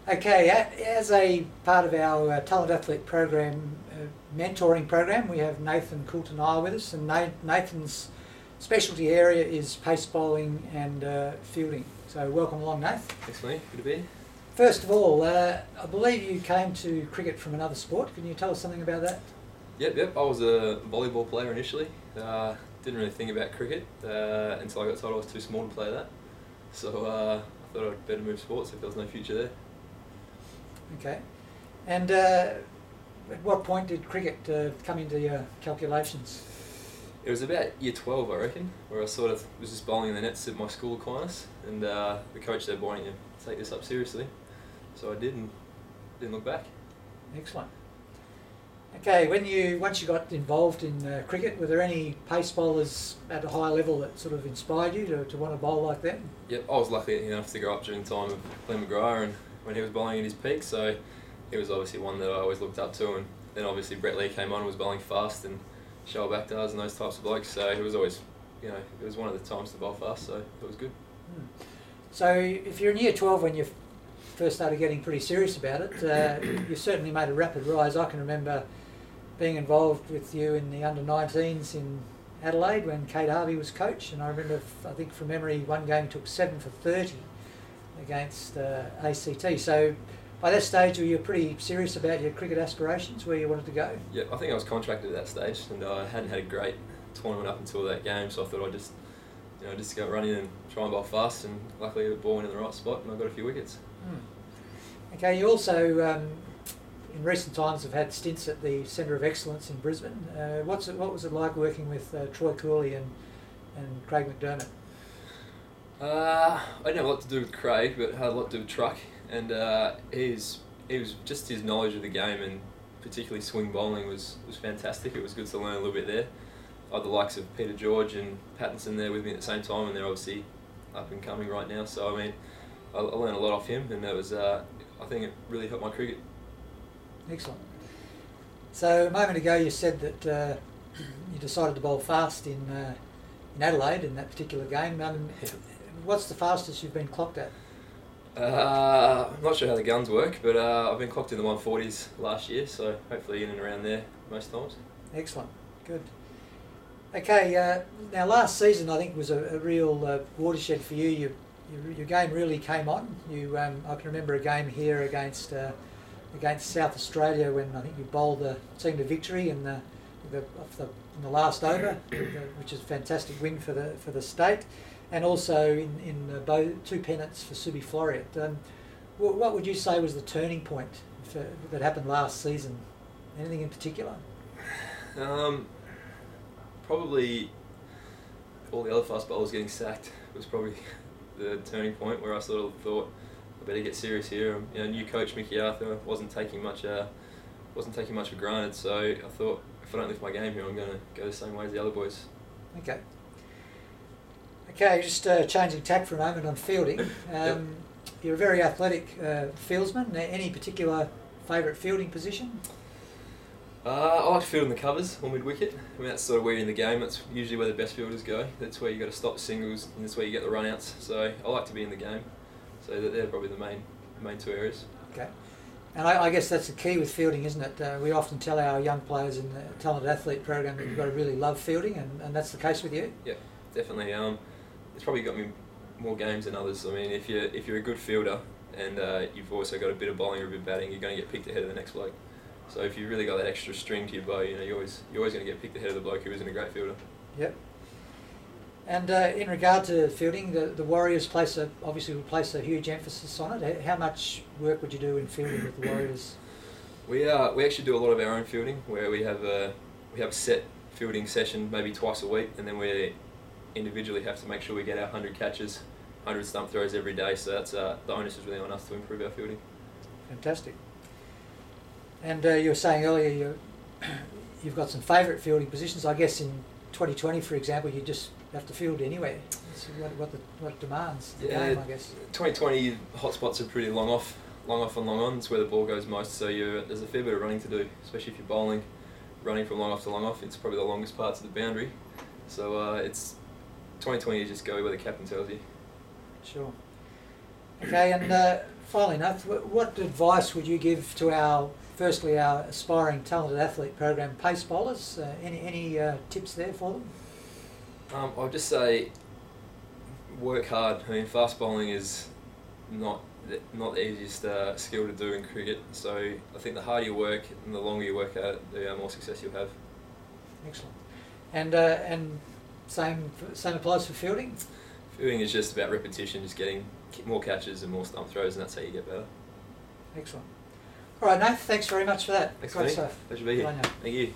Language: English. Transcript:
Okay, as a part of our talent athlete program, mentoring program, we have Nathan Coulter-Nile with us, and Nathan's specialty area is pace bowling and fielding. So welcome along, Nath. Thanks, mate. Good to be here. First of all, I believe you came to cricket from another sport. Can you tell us something about that? Yep. I was a volleyball player initially. Didn't really think about cricket until I got told I was too small to play that. So I thought I'd better move sports if there was no future there. Okay. And at what point did cricket come into your calculations? It was about year 12, I reckon, where I sort of was just bowling in the nets at my school, Aquinas, and the coach said, "Why don't you take this up seriously?" So I did, and didn't look back. Excellent. Okay, once you got involved in cricket, were there any pace bowlers at a high level that sort of inspired you to want to bowl like that? Yep, I was lucky enough to grow up during the time of Glenn McGrath and when he was bowling at his peak, so he was obviously one that I always looked up to. And then obviously Brett Lee came on and was bowling fast, and Shoal Bakhtar and those types of blokes, so it was always, it was one of the times to bowl fast, so it was good. So if you're in year 12 when you first started getting pretty serious about it, you certainly made a rapid rise. I can remember being involved with you in the under-19s in Adelaide when Kate Harvey was coach, and I remember, I think from memory, one game he took 7 for 30 against ACT. So by that stage, were you pretty serious about your cricket aspirations, where you wanted to go? Yeah, I think I was contracted at that stage, and I hadn't had a great tournament up until that game, so I thought I'd just go running and try and bowl fast, and luckily the ball went in the right spot and I got a few wickets. Okay, you also in recent times have had stints at the Centre of Excellence in Brisbane. What was it like working with Troy Cooley and Craig McDermott? I didn't have a lot to do with Craig, but had a lot to do with Truck, and he was just his knowledge of the game, and particularly swing bowling was fantastic. It was good to learn a little bit there. I had the likes of Peter George and Pattinson there with me at the same time, and they're obviously up and coming right now. So I mean, I learned a lot off him, and that was I think it really helped my cricket. Excellent. So a moment ago you said that you decided to bowl fast in Adelaide in that particular game. What's the fastest you've been clocked at? I'm not sure how the guns work, but I've been clocked in the 140s last year, so hopefully in and around there most times. Excellent, good. Okay, now last season I think was a real watershed for you. Your game really came on. I can remember a game here against South Australia when I think you bowled the team to victory in the last over, which is a fantastic win for the state, and also in two pennants for Subi Floreat. What would you say was the turning point that happened last season? Anything in particular? Probably all the other fast bowlers getting sacked was probably the turning point where I sort of thought I better get serious here. New coach Mickey Arthur wasn't taking much for granted, so I thought if I don't lift my game here, I'm going to go the same way as the other boys. Okay, just changing tack for a moment on fielding. Yep. You're a very athletic fieldsman. Any particular favourite fielding position? I like to field in the covers or mid-wicket. I mean, that's sort of where you're in the game. That's usually where the best fielders go. That's where you got to stop singles, and that's where you get the run-outs. So I like to be in the game. So they're probably the main two areas. Okay. And I guess that's the key with fielding, isn't it? We often tell our young players in the talented athlete program that you've got to really love fielding, and that's the case with you? Yeah, definitely. It's probably got me more games than others. I mean, if you're a good fielder and you've also got a bit of bowling or a bit of batting, you're going to get picked ahead of the next bloke. So if you've really got that extra string to your bow, you're always going to get picked ahead of the bloke who isn't a great fielder. Yep. And in regard to fielding, the Warriors obviously will place a huge emphasis on it. How much work would you do in fielding with the Warriors? We actually do a lot of our own fielding, where we have a set fielding session maybe twice a week, and then we individually have to make sure we get our 100 catches, 100 stump throws every day. So that's the onus is really on us to improve our fielding. Fantastic. And you were saying earlier you've got some favourite fielding positions. I guess in 2020, for example, you just have to field anywhere. That's what it demands the game, I guess. 2020 hotspots are pretty long off and long on. It's where the ball goes most. So there's a fair bit of running to do, especially if you're bowling, running from long off to long off. It's probably the longest parts of the boundary. So it's 2020. You just go where the captain tells you. Sure. Okay, and Finally, Nath, what advice would you give to our aspiring talented athlete program, pace bowlers? Any tips there for them? I'll just say work hard. I mean, fast bowling is not the easiest skill to do in cricket. So I think the harder you work and the longer you work at it, the more success you'll have. Excellent. And same applies for fielding? Fielding is just about repetition, just getting more catches and more stump throws, and that's how you get better. Excellent. All right, Nath, thanks very much for that. Thanks, Great Benny. stuff. Pleasure to be here. Thank you.